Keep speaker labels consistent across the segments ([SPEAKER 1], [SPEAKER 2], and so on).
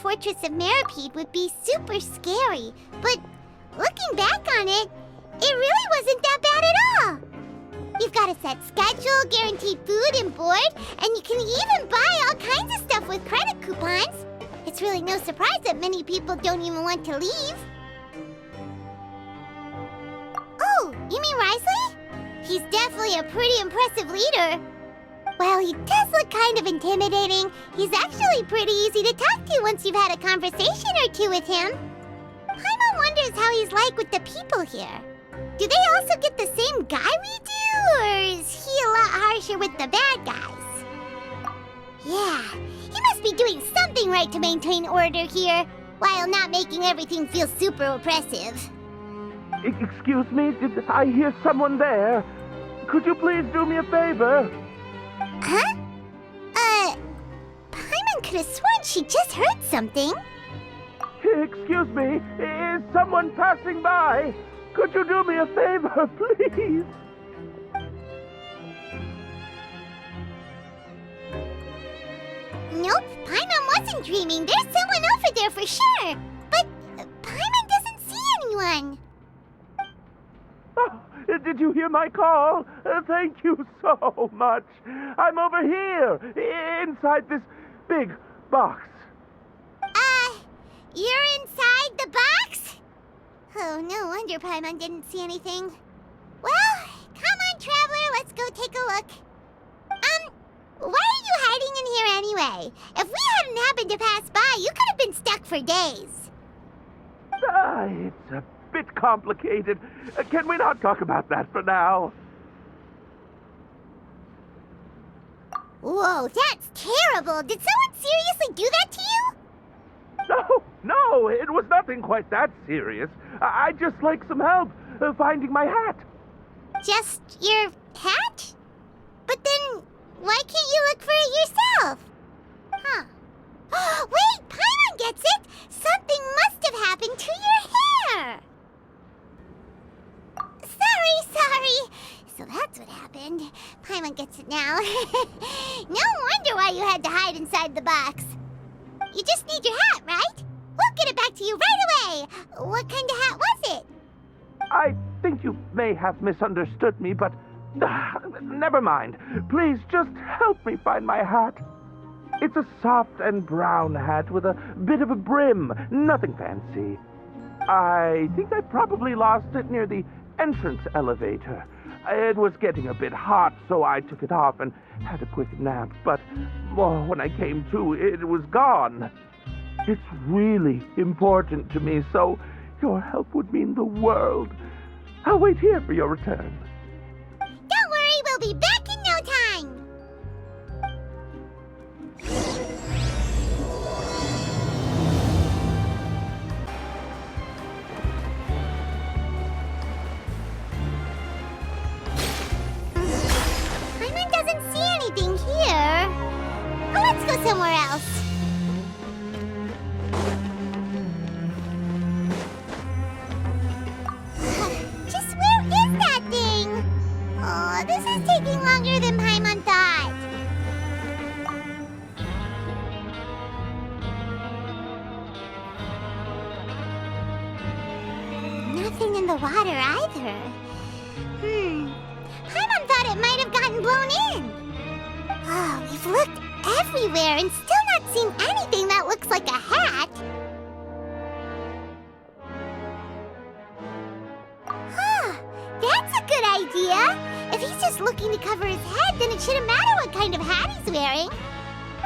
[SPEAKER 1] fortress of Meripede would be super scary, but looking back on it, it really wasn't that bad at all. You've got a set schedule, guaranteed food and board, and you can even buy all kinds of stuff with credit coupons. It's really no surprise that many people don't even want to leave. Oh, you mean Risley? He's definitely a pretty impressive leader. While he does look kind of intimidating, he's actually pretty easy to talk to once you've had a conversation or two with him. Paimon wonders how he's like with the people here. Do they also get the same guy we do, or is he a lot harsher with the bad guys? Yeah, he must be doing something right to maintain order here, while not making everything feel super oppressive.
[SPEAKER 2] Excuse me, did I hear someone there? Could you please do me a favor?
[SPEAKER 1] Huh? Paimon could have sworn she just heard something.
[SPEAKER 2] Excuse me, is someone passing by? Could you do me a favor, please?
[SPEAKER 1] Nope, Paimon wasn't dreaming. There's someone over there for sure. But Paimon doesn't see anyone.
[SPEAKER 2] Oh, did you hear my call? Thank you so much. I'm over here, inside this big box.
[SPEAKER 1] You're inside the box? Oh, no wonder Paimon didn't see anything. Well, come on, Traveler, let's go take a look. Why are you hiding in here anyway? If we hadn't happened to pass by, you could have been stuck for days.
[SPEAKER 2] It's a bit complicated. Can we not talk about that for now?
[SPEAKER 1] Whoa, that's terrible. Did someone seriously do that to you?
[SPEAKER 2] No, it was nothing quite that serious. I'd just like some help finding my hat.
[SPEAKER 1] Just your hat? But then, why can't you look for it yourself? Huh. Wait, Paimon gets it! Something must have happened to your hair! Sorry. So that's what happened. Paimon gets it now. No wonder why you had to hide inside the box. You just need your hat, right? We'll get it back to you right away. What kind of hat was it?
[SPEAKER 2] I think you may have misunderstood me, but never mind. Please just help me find my hat. It's a soft and brown hat with a bit of a brim. Nothing fancy. I think I probably lost it near the entrance elevator. It was getting a bit hot, so I took it off and had a quick nap. But when I came to, it was gone. It's really important to me, so your help would mean the world. I'll wait here for your return.
[SPEAKER 1] Don't worry, we'll be back in no time. Paimon doesn't see anything here. Well, let's go somewhere else. Just where is that thing? Oh, this is taking longer than Paimon thought. Nothing in the water either. Paimon thought it might have gotten blown in. Oh, we've looked everywhere and still not seen anything that looks like a hat. That's a good idea. If he's just looking to cover his head, then it shouldn't matter what kind of hat he's wearing.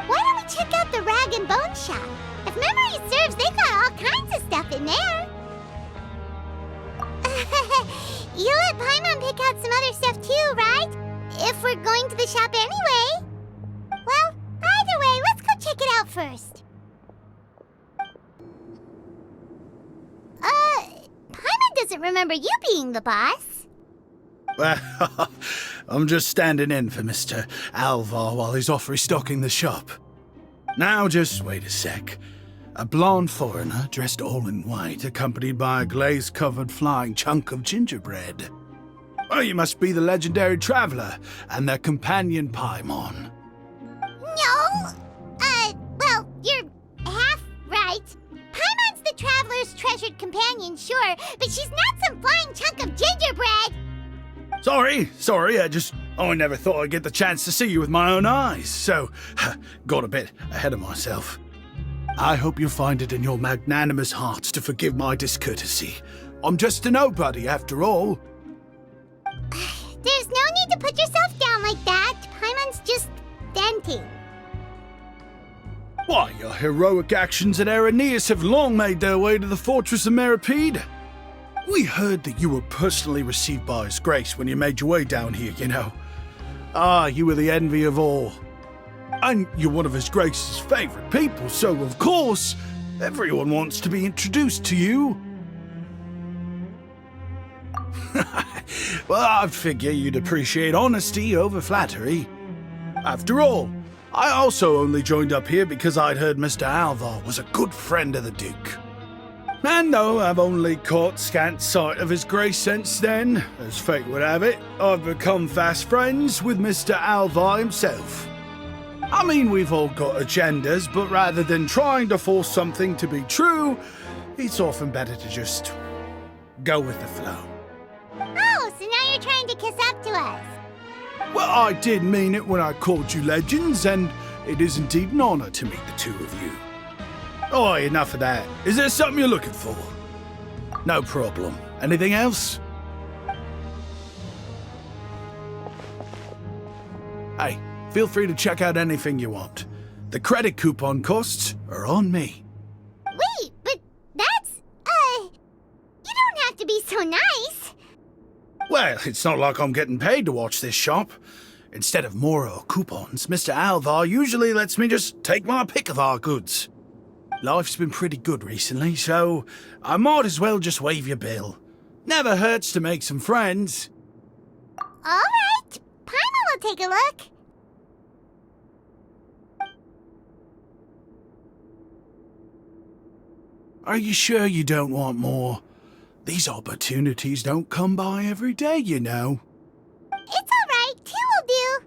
[SPEAKER 1] Why don't we check out the rag and bone shop? If memory serves, they got all kinds of stuff in there. You let Paimon pick out some other stuff too, right? If we're going to the shop anyway. Well, either way, let's go check it out first. Paimon doesn't remember you being the boss.
[SPEAKER 3] Well, I'm just standing in for Mr. Alvar while he's off restocking the shop. Now, just wait a sec. A blonde foreigner, dressed all in white, accompanied by a glaze-covered flying chunk of gingerbread. Well, you must be the legendary traveler and their companion Paimon.
[SPEAKER 1] No! Well, you're half right. treasured companion, sure, but she's not some flying chunk of gingerbread!
[SPEAKER 3] Sorry, I never thought I'd get the chance to see you with my own eyes, so got a bit ahead of myself. I hope you find it in your magnanimous hearts to forgive my discourtesy. I'm just a nobody, after all.
[SPEAKER 1] There's no need to put yourself down like that. Paimon's just venting.
[SPEAKER 3] Why, your heroic actions at Araneus have long made their way to the fortress of Meripede. We heard that you were personally received by His Grace when you made your way down here, you know. You were the envy of all. And you're one of His Grace's favorite people, so of course, everyone wants to be introduced to you. Well, I figure you'd appreciate honesty over flattery. After all, I also only joined up here because I'd heard Mr. Alvar was a good friend of the Duke. And though I've only caught scant sight of His Grace since then, as fate would have it, I've become fast friends with Mr. Alvar himself. I mean, we've all got agendas, but rather than trying to force something to be true, it's often better to just go with the flow.
[SPEAKER 1] Oh, so now you're trying to kiss up to us.
[SPEAKER 3] Well, I did mean it when I called you legends, and it is indeed an honor to meet the two of you. Oh, enough of that. Is there something you're looking for? No problem. Anything else? Hey, feel free to check out anything you want. The credit coupon costs are on me.
[SPEAKER 1] Wait, but that's, you don't have to be so nice.
[SPEAKER 3] Well, it's not like I'm getting paid to watch this shop. Instead of more coupons, Mr. Alvar usually lets me just take my pick of our goods. Life's been pretty good recently, so I might as well just waive your bill. Never hurts to make some friends.
[SPEAKER 1] All right, Paimon will take a look.
[SPEAKER 3] Are you sure you don't want more? These opportunities don't come by every day, you know.
[SPEAKER 1] It's all right, two will do.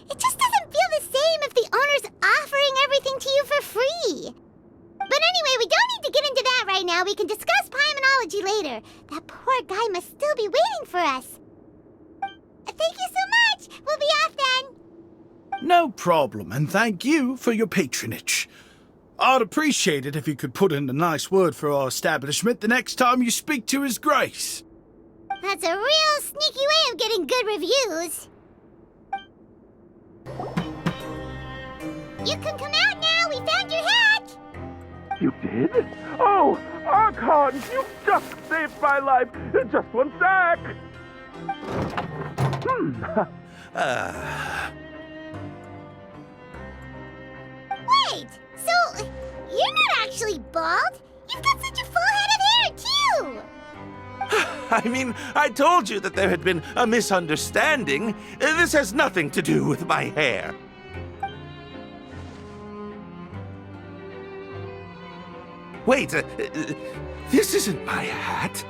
[SPEAKER 1] It just doesn't feel the same if the owner's offering everything to you for free. But anyway, we don't need to get into that right now. We can discuss Paimonology later. That poor guy must still be waiting for us. Thank you so much. We'll be off then.
[SPEAKER 3] No problem, and thank you for your patronage. I'd appreciate it if you could put in a nice word for our establishment the next time you speak to His Grace.
[SPEAKER 1] That's a real sneaky way of getting good reviews. You can come out now. We found your hat.
[SPEAKER 2] You did? Oh, Archon, you just saved my life. Just one sec.
[SPEAKER 1] Wait, so you're not actually bald? You've got such a full head of hair, too.
[SPEAKER 4] I mean, I told you that there had been a misunderstanding. This has nothing to do with my hair. Wait, this isn't my hat.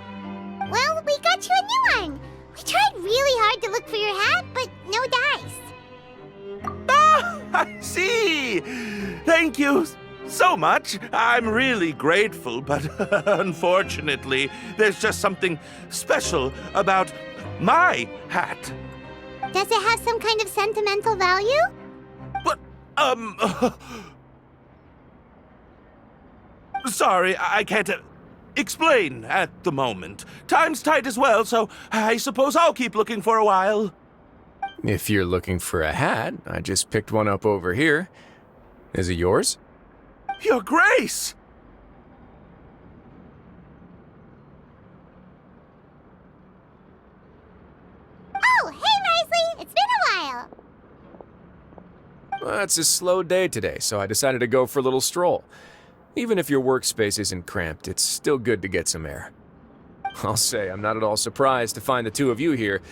[SPEAKER 1] Well, we got you a new one. We tried really hard to look for your hat, but no dice.
[SPEAKER 4] Ah, I see. Thank you so much. I'm really grateful, but unfortunately, there's just something special about my hat.
[SPEAKER 1] Does it have some kind of sentimental value?
[SPEAKER 4] But, sorry, I can't explain at the moment. Time's tight as well, so I suppose I'll keep looking for a while.
[SPEAKER 5] If you're looking for a hat, I just picked one up over here. Is it yours?
[SPEAKER 4] Your Grace!
[SPEAKER 1] Oh, hey, Risley! It's been a while.
[SPEAKER 5] Well, it's a slow day today, so I decided to go for a little stroll. Even if your workspace isn't cramped, it's still good to get some air. I'll say I'm not at all surprised to find the two of you here.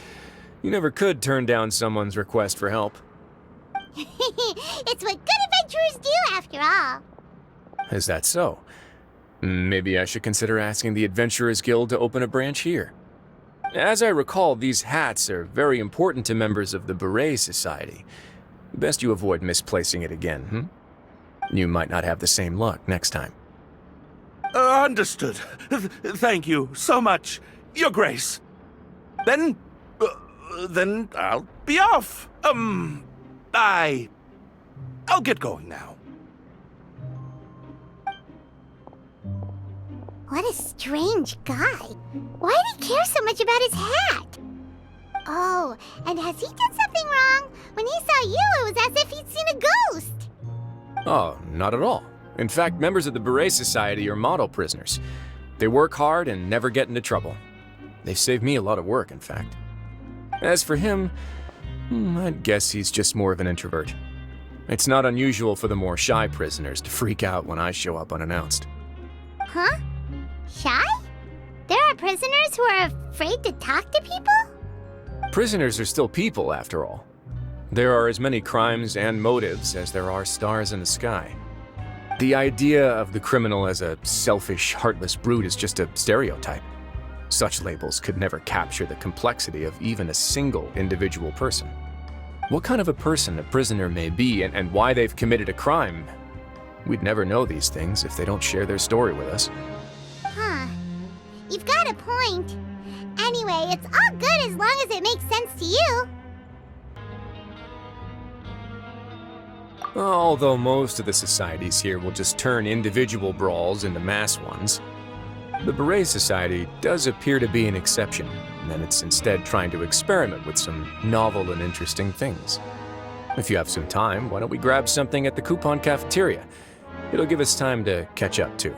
[SPEAKER 5] You never could turn down someone's request for help.
[SPEAKER 1] It's what good adventurers do, after all.
[SPEAKER 5] Is that so? Maybe I should consider asking the Adventurers Guild to open a branch here. As I recall, these hats are very important to members of the Beret Society. Best you avoid misplacing it again, You might not have the same luck next time.
[SPEAKER 4] Understood. Thank you so much, Your Grace. Then I'll be off. I'll get going now.
[SPEAKER 1] What a strange guy. Why did he care so much about his hat? Oh, and has he done something wrong? When he saw you, it was as if he'd seen a ghost.
[SPEAKER 5] Oh, not at all. In fact, members of the Beret Society are model prisoners. They work hard and never get into trouble. They've saved me a lot of work, in fact. As for him, I'd guess he's just more of an introvert. It's not unusual for the more shy prisoners to freak out when I show up unannounced.
[SPEAKER 1] Huh? Shy? There are prisoners who are afraid to talk to people?
[SPEAKER 5] Prisoners are still people, after all. There are as many crimes and motives as there are stars in the sky. The idea of the criminal as a selfish, heartless brute is just a stereotype. Such labels could never capture the complexity of even a single individual person. What kind of a person a prisoner may be and why they've committed a crime, we'd never know these things if they don't share their story with us.
[SPEAKER 1] Huh. You've got a point. Anyway, it's all good as long as it makes sense to you.
[SPEAKER 5] Although most of the societies here will just turn individual brawls into mass ones, the Beret Society does appear to be an exception, and it's instead trying to experiment with some novel and interesting things. If you have some time, why don't we grab something at the Coupon Cafeteria? It'll give us time to catch up too.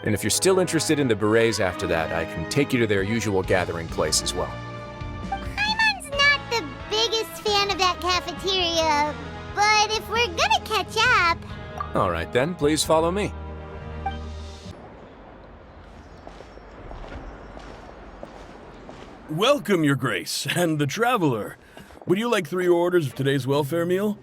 [SPEAKER 5] And if you're still interested in the Berets after that, I can take you to their usual gathering place as well.
[SPEAKER 1] Paimon's not the biggest fan of that cafeteria, but if we're gonna catch up...
[SPEAKER 5] All right then, please follow me.
[SPEAKER 6] Welcome, Your Grace, and the Traveler. Would you like 3 orders of today's welfare meal?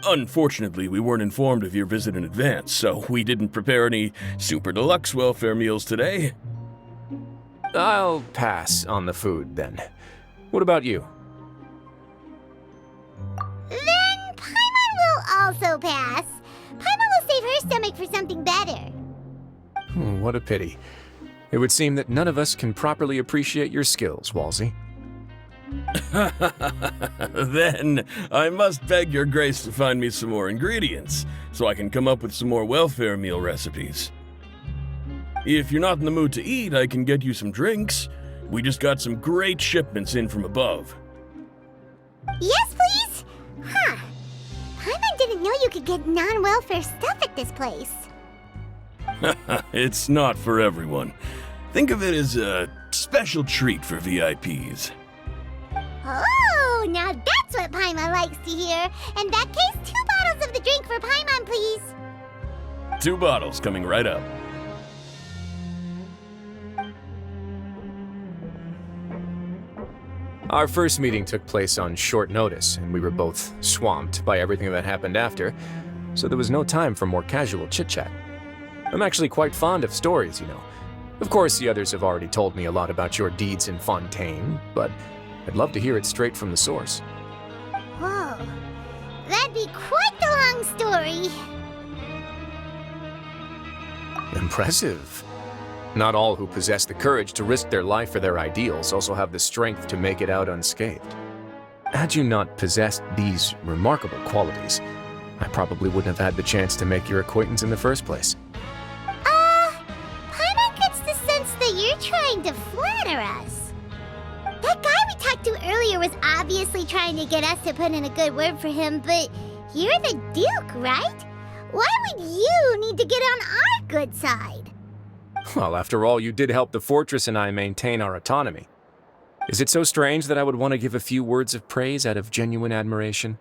[SPEAKER 6] Unfortunately, we weren't informed of your visit in advance, so we didn't prepare any super deluxe welfare meals today.
[SPEAKER 5] I'll pass on the food then. What about you?
[SPEAKER 1] Then Paimon will also pass. Paimon will save her stomach for something better.
[SPEAKER 5] What a pity. It would seem that none of us can properly appreciate your skills, Walsey.
[SPEAKER 6] Then, I must beg Your Grace to find me some more ingredients, so I can come up with some more welfare meal recipes. If you're not in the mood to eat, I can get you some drinks. We just got some great shipments in from above.
[SPEAKER 1] Yes, please? Huh. Paimon didn't know you could get non-welfare stuff at this place.
[SPEAKER 6] It's not for everyone. Think of it as a special treat for VIPs.
[SPEAKER 1] Oh, now that's what Paimon likes to hear. In that case, 2 bottles of the drink for Paimon, please.
[SPEAKER 6] 2 bottles coming right up.
[SPEAKER 5] Our first meeting took place on short notice, and we were both swamped by everything that happened after, so there was no time for more casual chit-chat. I'm actually quite fond of stories, you know. Of course, the others have already told me a lot about your deeds in Fontaine, but I'd love to hear it straight from the source.
[SPEAKER 1] Whoa. That'd be quite the long story.
[SPEAKER 5] Impressive. Not all who possess the courage to risk their life for their ideals also have the strength to make it out unscathed. Had you not possessed these remarkable qualities, I probably wouldn't have had the chance to make your acquaintance in the first place.
[SPEAKER 1] Paimon gets the sense that you're trying to flatter us. That guy we talked to earlier was obviously trying to get us to put in a good word for him, but you're the Duke, right? Why would you need to get on our good side?
[SPEAKER 5] Well, after all, you did help the fortress and I maintain our autonomy. Is it so strange that I would want to give a few words of praise out of genuine admiration?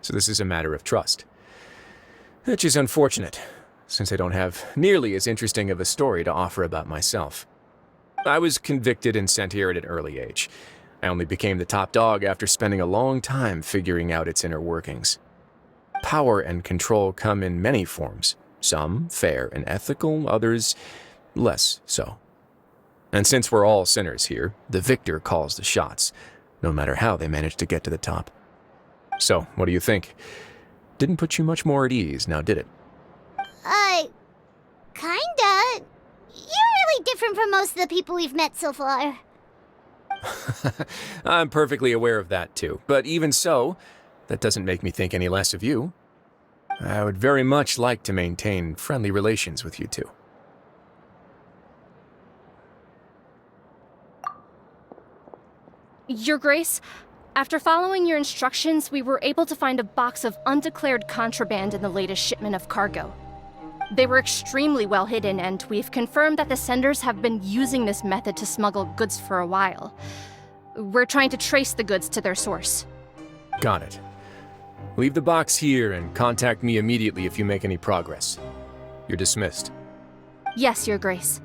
[SPEAKER 5] So this is a matter of trust. Which is unfortunate, since I don't have nearly as interesting of a story to offer about myself. I was convicted and sent here at an early age. I only became the top dog after spending a long time figuring out its inner workings. Power and control come in many forms, some fair and ethical, others less so. And since we're all sinners here, the victor calls the shots, no matter how they manage to get to the top. So, what do you think? Didn't put you much more at ease, now did it?
[SPEAKER 1] Kinda. You're really different from most of the people we've met so far.
[SPEAKER 5] I'm perfectly aware of that too, but even so, that doesn't make me think any less of you. I would very much like to maintain friendly relations with you two.
[SPEAKER 7] Your Grace, after following your instructions, we were able to find a box of undeclared contraband in the latest shipment of cargo. They were extremely well hidden, and we've confirmed that the senders have been using this method to smuggle goods for a while. We're trying to trace the goods to their source.
[SPEAKER 5] Got it. Leave the box here and contact me immediately if you make any progress. You're dismissed.
[SPEAKER 7] Yes, Your Grace.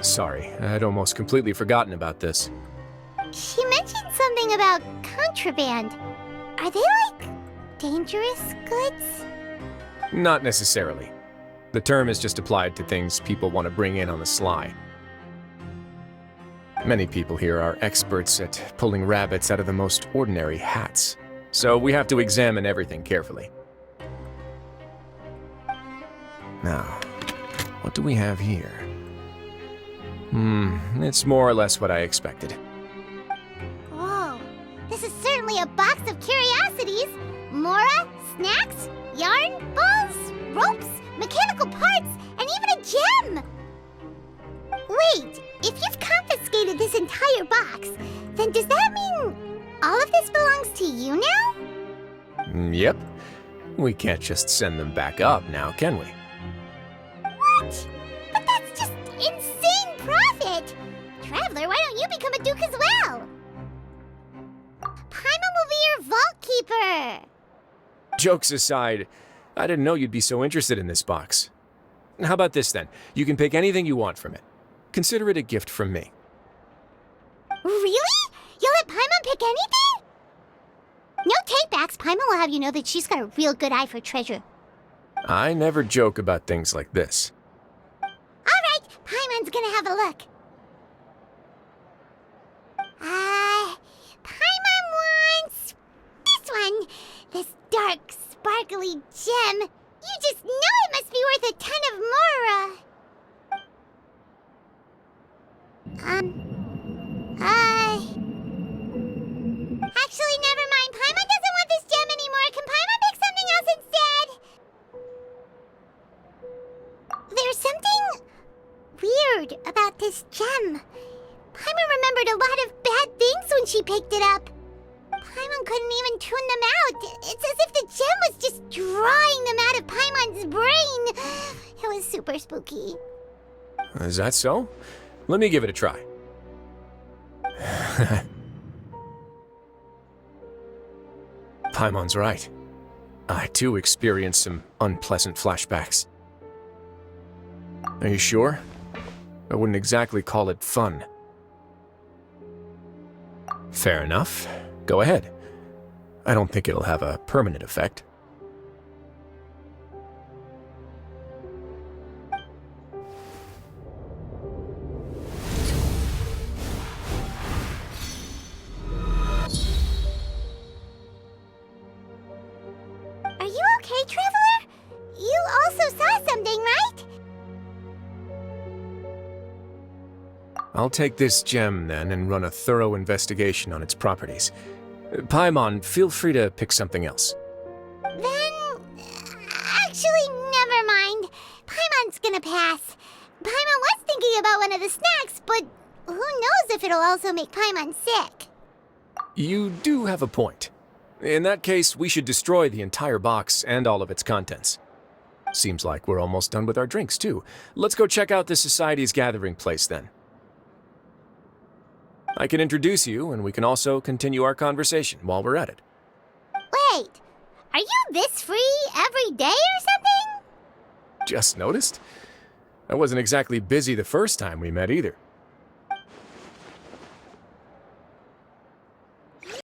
[SPEAKER 5] Sorry, I'd almost completely forgotten about this.
[SPEAKER 1] She mentioned something about contraband. Are they, like, dangerous goods?
[SPEAKER 5] Not necessarily. The term is just applied to things people want to bring in on the sly. Many people here are experts at pulling rabbits out of the most ordinary hats, so we have to examine everything carefully. Now, what do we have here? It's more or less what I expected.
[SPEAKER 1] Whoa, this is certainly a box of curiosities. Mora, snacks, yarn, balls, ropes, mechanical parts, and even a gem! Wait, if you've confiscated this entire box, then does that mean all of this belongs to you now?
[SPEAKER 5] Yep. We can't just send them back up now, can we?
[SPEAKER 1] What? But that's just insane profit! Traveler, why don't you become a duke as well? Paimon will be your vault keeper!
[SPEAKER 5] Jokes aside, I didn't know you'd be so interested in this box. How about this then? You can pick anything you want from it. Consider it a gift from me.
[SPEAKER 1] Really? You'll let Paimon pick anything? No take-backs. Paimon will have you know that she's got a real good eye for treasure.
[SPEAKER 5] I never joke about things like this.
[SPEAKER 1] Alright, Paimon's gonna have a look. Paimon wants this one. This dark, sparkly gem. You just know it must be worth a ton of Mora. Actually, never mind. Paimon doesn't want this gem anymore. Can Paimon pick something else instead? There's something weird about this gem. Paimon remembered a lot of bad things when she picked it up. Paimon couldn't even tune them out. It's as if the gem was just drawing them out of Paimon's brain. It was super spooky.
[SPEAKER 5] Is that so? Let me give it a try. Paimon's right. I too experienced some unpleasant flashbacks. Are you sure? I wouldn't exactly call it fun. Fair enough. Go ahead. I don't think it'll have a permanent effect.
[SPEAKER 1] Are you okay, Traveler? You also saw something, right?
[SPEAKER 5] I'll take this gem then and run a thorough investigation on its properties. Paimon, feel free to pick something else.
[SPEAKER 1] Then... actually, never mind. Paimon's gonna pass. Paimon was thinking about one of the snacks, but who knows if it'll also make Paimon sick.
[SPEAKER 5] You do have a point. In that case, we should destroy the entire box and all of its contents. Seems like we're almost done with our drinks, too. Let's go check out the Society's gathering place, then. I can introduce you, and we can also continue our conversation while we're at it.
[SPEAKER 1] Wait, are you this free every day or something?
[SPEAKER 5] Just noticed? I wasn't exactly busy the first time we met either.